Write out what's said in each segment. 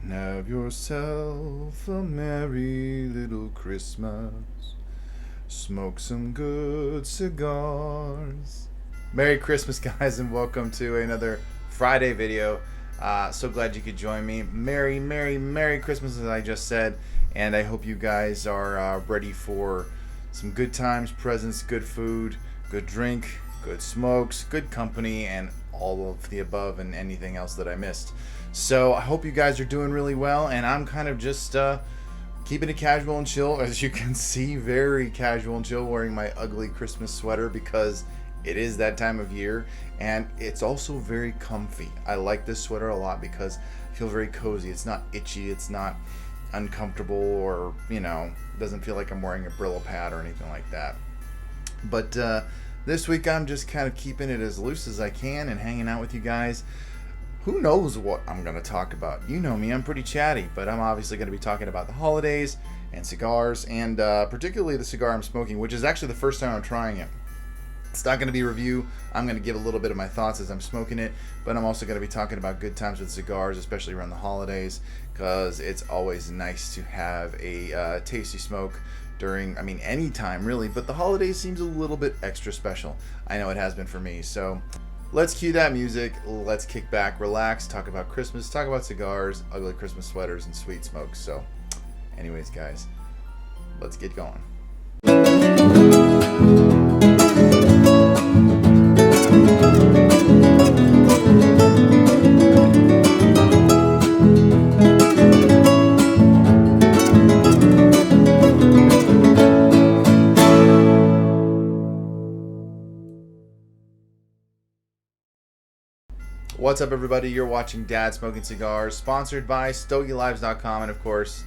Have yourself a merry little Christmas. Smoke some good cigars. Merry Christmas, guys, and welcome to another Friday video. So glad you could join me. Merry, Merry, Merry Christmas, as I just said. And I hope you guys are ready for some good times, presents, good food, good drink, good smokes, good company, and all of the above and anything else that I missed. So I hope you guys are doing really well, and I'm kind of just keeping it casual and chill. As you can see, very casual and chill, wearing my ugly Christmas sweater because it is that time of year, and it's also very comfy. I like this sweater a lot because I feel very cozy. It's not itchy, it's not uncomfortable, or doesn't feel like I'm wearing a Brillo pad or anything like that. But this week I'm just kind of keeping it as loose as I can and hanging out with you guys. Who knows what I'm going to talk about? You know me, I'm pretty chatty, but I'm obviously going to be talking about the holidays and cigars, and particularly the cigar I'm smoking, which is actually the first time I'm trying it. It's not going to be a review. I'm going to give a little bit of my thoughts as I'm smoking it, but I'm also going to be talking about good times with cigars, especially around the holidays, because it's always nice to have a tasty smoke during, any time really, but the holidays seems a little bit extra special. I know it has been for me, so let's cue that music. Let's kick back, relax, talk about Christmas, talk about cigars, ugly Christmas sweaters, and sweet smokes. So anyways, guys, let's get going. What's up, everybody? You're watching Dad Smoking Cigars, sponsored by StogieLives.com, and of course,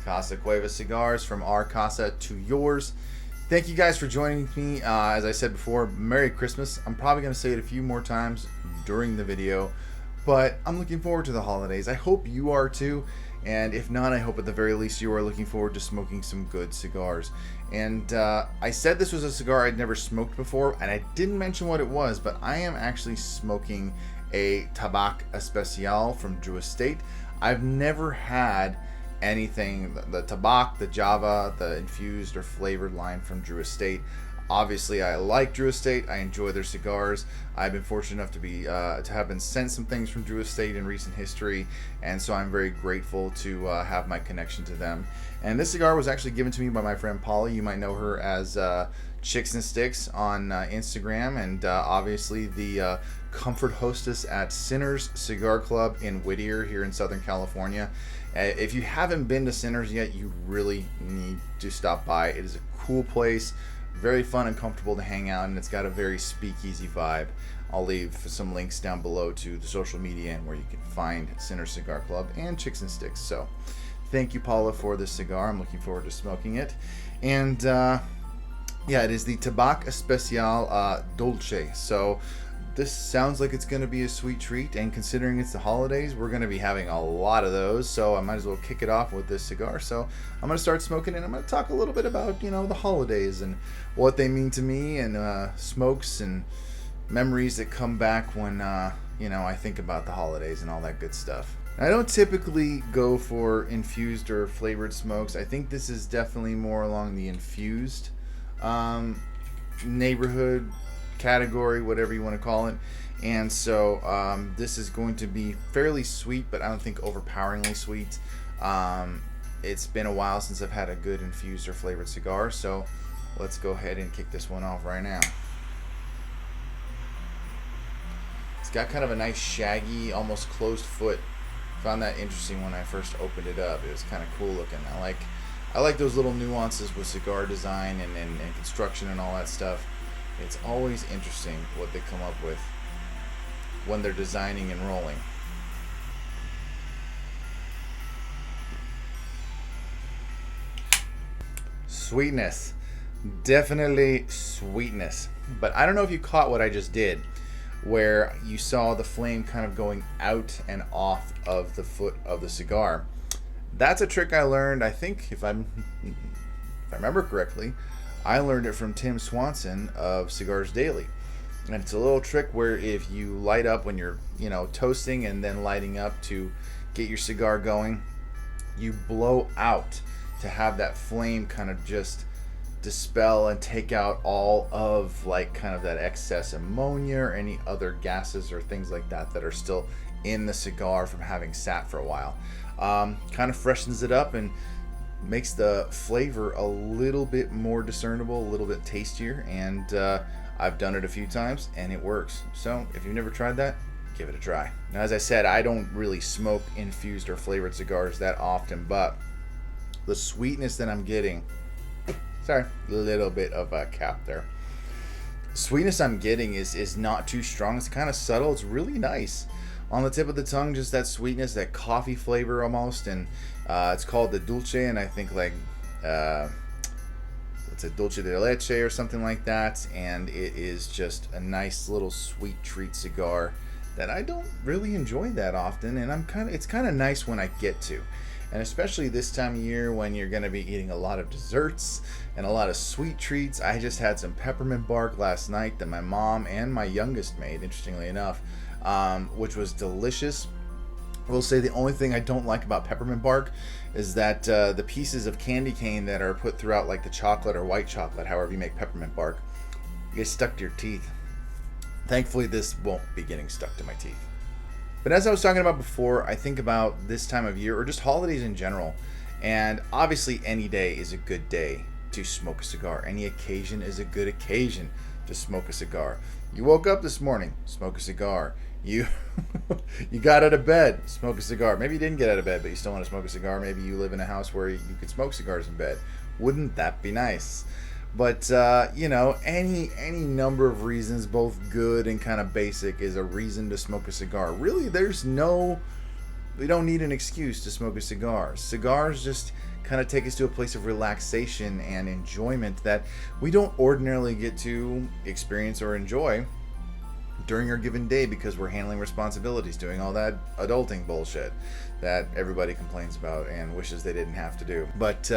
Casa Cuevas Cigars, from our Casa to yours. Thank you guys for joining me. As I said before, Merry Christmas. I'm probably going to say it a few more times during the video, but I'm looking forward to the holidays. I hope you are too, and if not, I hope at the very least you are looking forward to smoking some good cigars. And I said this was a cigar I'd never smoked before, and I didn't mention what it was, but I am actually smoking a Tabac Especial from Drew Estate. I've never had anything, the Tabac, the Java, the infused or flavored line from Drew Estate. Obviously, I like Drew Estate. I enjoy their cigars. I've been fortunate enough to be to have been sent some things from Drew Estate in recent history, and so I'm very grateful to have my connection to them. And this cigar was actually given to me by my friend Polly. You might know her as Chicks and Sticks on Instagram, and obviously the comfort hostess at Sinners Cigar Club in Whittier here in Southern California. If you haven't been to Sinners yet, you really need to stop by. It is a cool place, very fun and comfortable to hang out, and it's got a very speakeasy vibe. I'll leave some links down below to the social media and where you can find Sinners Cigar Club and Chicks and Sticks. So thank you, Paula, for this cigar. I'm looking forward to smoking it. And yeah, it is the Tabac Especial Dolce. So this sounds like it's going to be a sweet treat, and considering it's the holidays, we're going to be having a lot of those, so I might as well kick it off with this cigar. So I'm going to start smoking it, and I'm going to talk a little bit about, the holidays and what they mean to me, and smokes and memories that come back when, I think about the holidays and all that good stuff. I don't typically go for infused or flavored smokes. I think this is definitely more along the infused neighborhood category, whatever you want to call it. And so this is going to be fairly sweet, but I don't think overpoweringly sweet. It's been a while since I've had a good infused or flavored cigar, so let's go ahead and kick this one off right now. It's got kind of a nice shaggy, almost closed foot. Found that interesting when I first opened it up. It was kind of cool looking. I like those little nuances with cigar design and construction and all that stuff. It's always interesting what they come up with when they're designing and rolling. Sweetness. Definitely sweetness. But I don't know if you caught what I just did, where you saw the flame kind of going out and off of the foot of the cigar. That's a trick I learned, I think, if I remember correctly, I learned it from Tim Swanson of Cigars Daily. And it's a little trick where if you light up when you're, toasting and then lighting up to get your cigar going. You blow out to have that flame kind of just dispel and take out all of like kind of that excess ammonia or any other gases or things like that that are still in the cigar from having sat for a while. Kind of freshens it up and makes the flavor a little bit more discernible, a little bit tastier, and I've done it a few times and it works. So if you've never tried that, give it a try. Now, as I said, I don't really smoke infused or flavored cigars that often, but the sweetness that I'm getting, sorry, a little bit of a cap there. The sweetness I'm getting is not too strong. It's kind of subtle. It's really nice on the tip of the tongue, just that sweetness, that coffee flavor almost, and it's called the dulce, and I think like it's a dulce de leche or something like that, and it is just a nice little sweet treat cigar that I don't really enjoy that often, and it's kind of nice when I get to. And especially this time of year when you're going to be eating a lot of desserts and a lot of sweet treats. I just had some peppermint bark last night that my mom and my youngest made, interestingly enough, which was delicious. I will say the only thing I don't like about peppermint bark is that the pieces of candy cane that are put throughout, like the chocolate or white chocolate, however you make peppermint bark, get stuck to your teeth. Thankfully, this won't be getting stuck to my teeth. But as I was talking about before, I think about this time of year, or just holidays in general, and obviously any day is a good day to smoke a cigar. Any occasion is a good occasion to smoke a cigar. You woke up this morning, smoke a cigar. You got out of bed, smoke a cigar. Maybe you didn't get out of bed, but you still want to smoke a cigar. Maybe you live in a house where you could smoke cigars in bed. Wouldn't that be nice? But any number of reasons, both good and kind of basic, is a reason to smoke a cigar. Really, we don't need an excuse to smoke a cigar. Cigars just kind of take us to a place of relaxation and enjoyment that we don't ordinarily get to experience or enjoy during our given day because we're handling responsibilities, doing all that adulting bullshit that everybody complains about and wishes they didn't have to do. But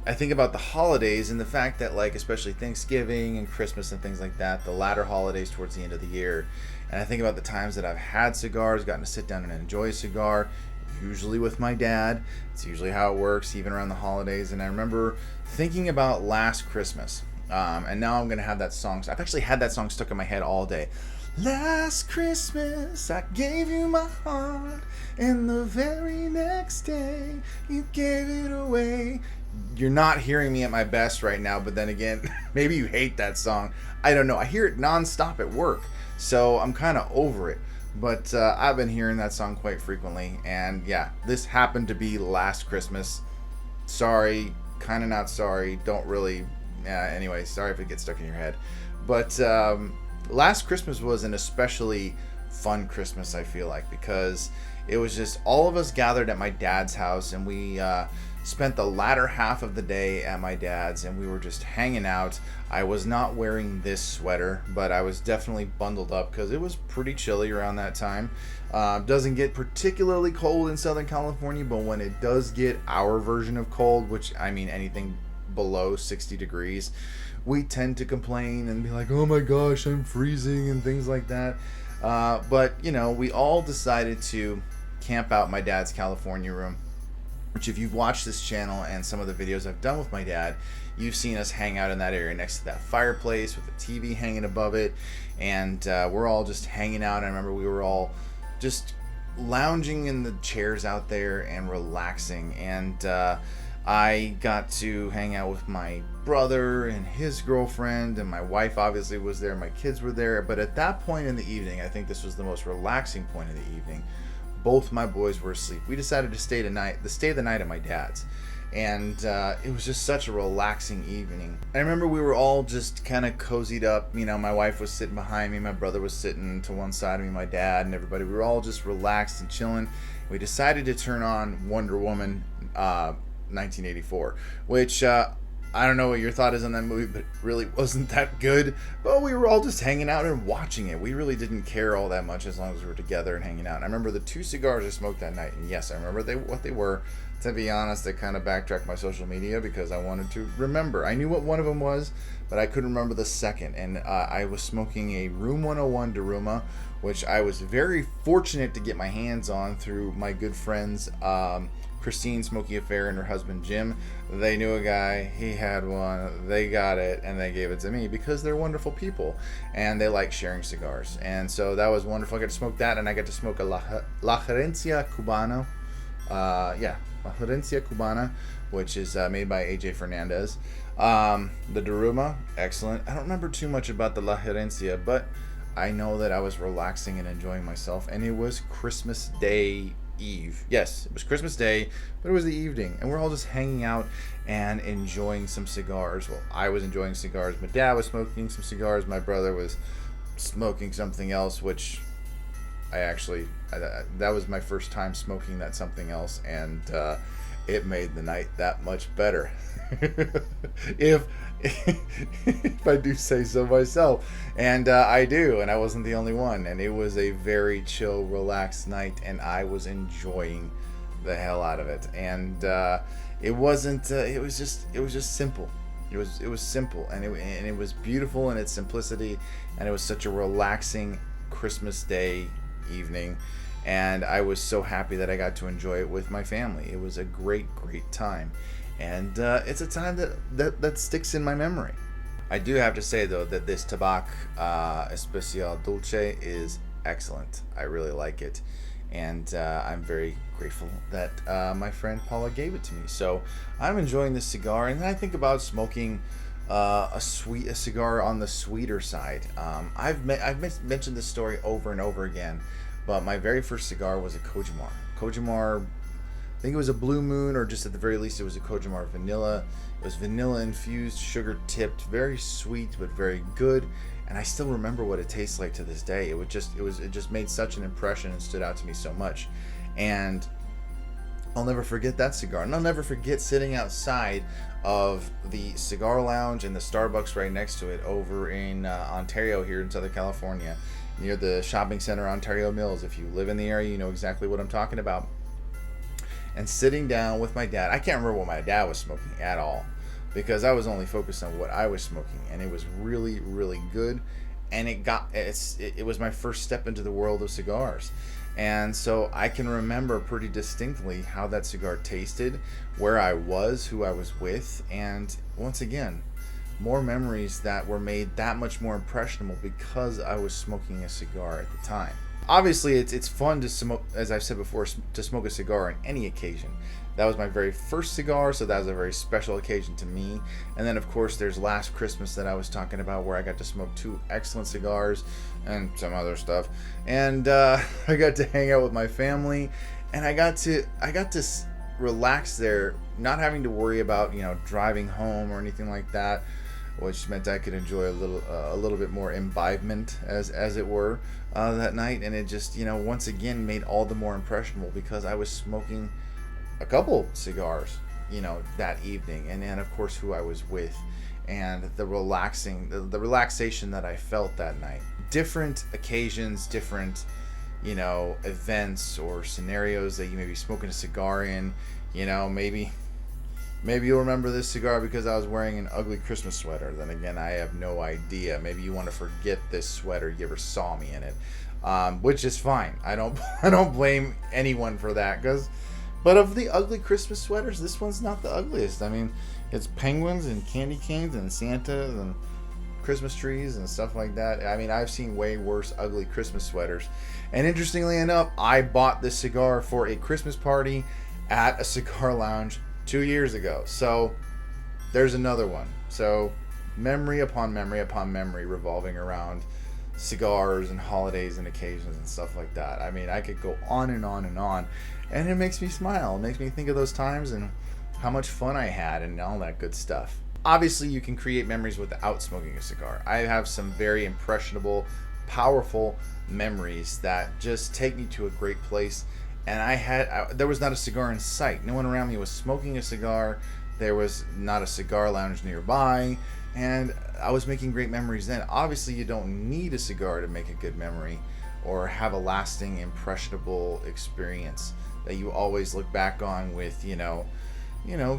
I think about the holidays and the fact that, like, especially Thanksgiving and Christmas and things like that, the latter holidays towards the end of the year, and I think about the times that I've had cigars, gotten to sit down and enjoy a cigar, usually with my dad. It's usually how it works, even around the holidays. And I remember thinking about last Christmas, and now I'm going to have that song. I've actually had that song stuck in my head all day. Last Christmas I gave you my heart, and the very next day you gave it away. You're not hearing me at my best right now, but then again, maybe you hate that song. I don't know. I hear it nonstop at work, so I'm kind of over it. But I've been hearing that song quite frequently, and yeah, this happened to be last Christmas. Sorry, kind of not sorry. Don't really. Anyway, sorry if it gets stuck in your head. But last Christmas was an especially fun Christmas, I feel like, because it was just all of us gathered at my dad's house, and we spent the latter half of the day at my dad's, and we were just hanging out. I was not wearing this sweater, but I was definitely bundled up because it was pretty chilly around that time. Doesn't get particularly cold in Southern California, but when it does get our version of cold, which I mean anything below 60 degrees, we tend to complain and be like, oh my gosh, I'm freezing and things like that. But we all decided to camp out my dad's California room, which, if you've watched this channel and some of the videos I've done with my dad, you've seen us hang out in that area next to that fireplace with the TV hanging above it, and we're all just hanging out. I remember we were all just lounging in the chairs out there and relaxing, and I got to hang out with my brother and his girlfriend, and my wife obviously was there, my kids were there. But at that point in the evening, I think this was the most relaxing point of the evening, both my boys were asleep. We decided to stay the night at my dad's, and it was just such a relaxing evening. I remember we were all just kind of cozied up. My wife was sitting behind me, my brother was sitting to one side of me, my dad and everybody. We were all just relaxed and chilling. We decided to turn on Wonder Woman 1984, which I don't know what your thought is on that movie, but it really wasn't that good. But we were all just hanging out and watching it. We really didn't care all that much as long as we were together and hanging out. And I remember the 2 cigars I smoked that night. And yes, I remember what they were. To be honest, I kind of backtracked my social media because I wanted to remember. I knew what one of them was, but I couldn't remember the second. And I was smoking a Room 101 Daruma, which I was very fortunate to get my hands on through my good friends Christine Smoky Affair and her husband Jim. They knew a guy, he had one, they got it, and they gave it to me because they're wonderful people and they like sharing cigars. And so that was wonderful. I got to smoke that, and I got to smoke a La Gerencia Cubana. La Gerencia Cubana, which is made by AJ Fernandez. The Daruma, excellent. I don't remember too much about the La Gerencia, but I know that I was relaxing and enjoying myself, and it was Christmas Day Eve. Yes, it was Christmas Day, but it was the evening, and we're all just hanging out and enjoying some cigars. Well, I was enjoying cigars. My dad was smoking some cigars. My brother was smoking something else, which that was my first time smoking that something else, and it made the night that much better. if I do say so myself. And I do, and I wasn't the only one. And it was a very chill, relaxed night, and I was enjoying the hell out of it. And it wasn't. It was just simple. It was simple, and it was beautiful in its simplicity, and it was such a relaxing Christmas Day evening. And I was so happy that I got to enjoy it with my family. It was a great time. And it's a time that sticks in my memory. I do have to say, though, that this Tabac Especial Dulce is excellent. I really like it. And I'm very grateful that my friend Paula gave it to me. So I'm enjoying this cigar. And then I think about smoking a cigar on the sweeter side. I've mentioned this story over and over again. But my very first cigar was a Kojimar. Kojimar, I think it was a Blue Moon, or just at the very least it was a Kojimar Vanilla. It was vanilla infused, sugar tipped, very sweet but very good. And I still remember what it tastes like to this day. It just made such an impression and stood out to me so much. And I'll never forget that cigar. And I'll never forget sitting outside of the cigar lounge and the Starbucks right next to it over in Ontario here in Southern California, near the shopping center Ontario Mills. If you live in the area, you know exactly what I'm talking about. And sitting down with my dad. I can't remember what my dad was smoking at all, because I was only focused on what I was smoking, and it was really, really good. And it was my first step into the world of cigars. And so I can remember pretty distinctly how that cigar tasted, where I was, who I was with, and once again, more memories that were made that much more impressionable because I was smoking a cigar at the time. Obviously, it's fun to smoke, as I've said before, to smoke a cigar on any occasion. That was my very first cigar, so that was a very special occasion to me. And then, of course, there's last Christmas that I was talking about, where I got to smoke 2 excellent cigars and some other stuff. And I got to hang out with my family, and I got to relax there, not having to worry about driving home or anything like that, which meant I could enjoy a little bit more imbibement, as it were, that night. And it just once again made all the more impressionable because I was smoking a couple cigars that evening, and then of course who I was with, and the relaxation that I felt that night. Different occasions, different events or scenarios that you may be smoking a cigar in. Maybe you'll remember this cigar because I was wearing an ugly Christmas sweater. Then again, I have no idea. Maybe you want to forget this sweater. You ever saw me in it, which is fine. I don't blame anyone for that. But of the ugly Christmas sweaters, this one's not the ugliest. I mean, it's penguins and candy canes and Santas and Christmas trees and stuff like that. I mean, I've seen way worse ugly Christmas sweaters. And interestingly enough, I bought this cigar for a Christmas party at a cigar lounge 2 years ago. So there's another one. So memory upon memory upon memory revolving around cigars and holidays and occasions and stuff like that. I mean, I could go on and on and on, and it makes me smile. It makes me think of those times and how much fun I had and all that good stuff. Obviously, you can create memories without smoking a cigar. I have some very impressionable, powerful memories that just take me to a great place. And there was not a cigar in sight. No one around me was smoking a cigar. there was not a cigar lounge nearby, and I was making great memories then. Obviously, you don't need a cigar to make a good memory or have a lasting, impressionable experience that you always look back on with,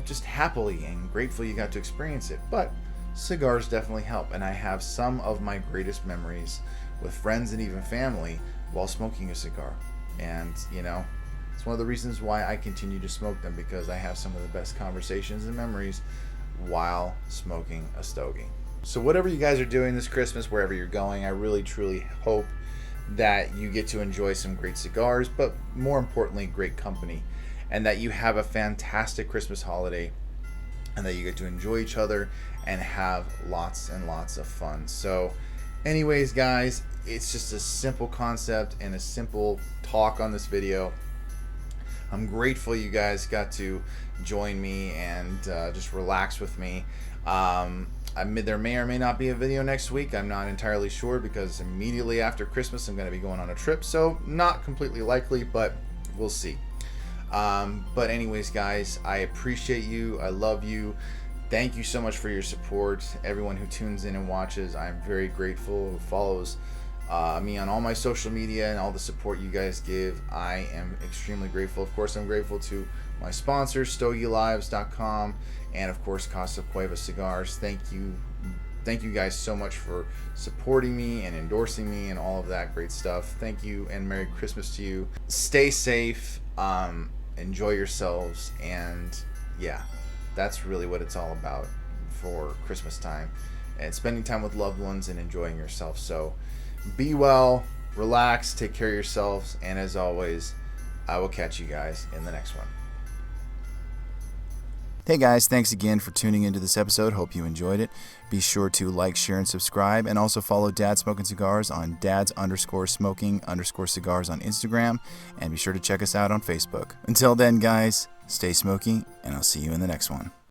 just happily and grateful you got to experience it. But cigars definitely help, and I have some of my greatest memories with friends and even family while smoking a cigar. And it's one of the reasons why I continue to smoke them, because I have some of the best conversations and memories while smoking a stogie. So whatever you guys are doing this Christmas, wherever you're going, I really truly hope that you get to enjoy some great cigars, but more importantly, great company, and that you have a fantastic Christmas holiday, and that you get to enjoy each other and have lots and lots of fun. So anyways, guys, it's just a simple concept and a simple talk on this video. I'm grateful you guys got to join me and just relax with me. There may or may not be a video next week. I'm not entirely sure, because immediately after Christmas I'm going to be going on a trip, so not completely likely, but we'll see. But anyways, guys, I appreciate you. I love you. Thank you so much for your support. Everyone who tunes in and watches, I'm very grateful. Who follows me on all my social media and all the support you guys give, I am extremely grateful. Of course, I'm grateful to my sponsors, StogieLives.com, and of course Casa Cuevas Cigars. Thank you guys so much for supporting me and endorsing me and all of that great stuff. Thank you, and Merry Christmas to you. Stay safe, enjoy yourselves, and yeah, that's really what it's all about for Christmas time, and spending time with loved ones and enjoying yourself. So be well, relax, take care of yourselves, and as always, I will catch you guys in the next one. Hey guys, thanks again for tuning into this episode. Hope you enjoyed it. Be sure to like, share, and subscribe, and also follow Dad Smoking Cigars on dads_smoking_cigars on Instagram, and be sure to check us out on Facebook. Until then, guys, stay smoky, and I'll see you in the next one.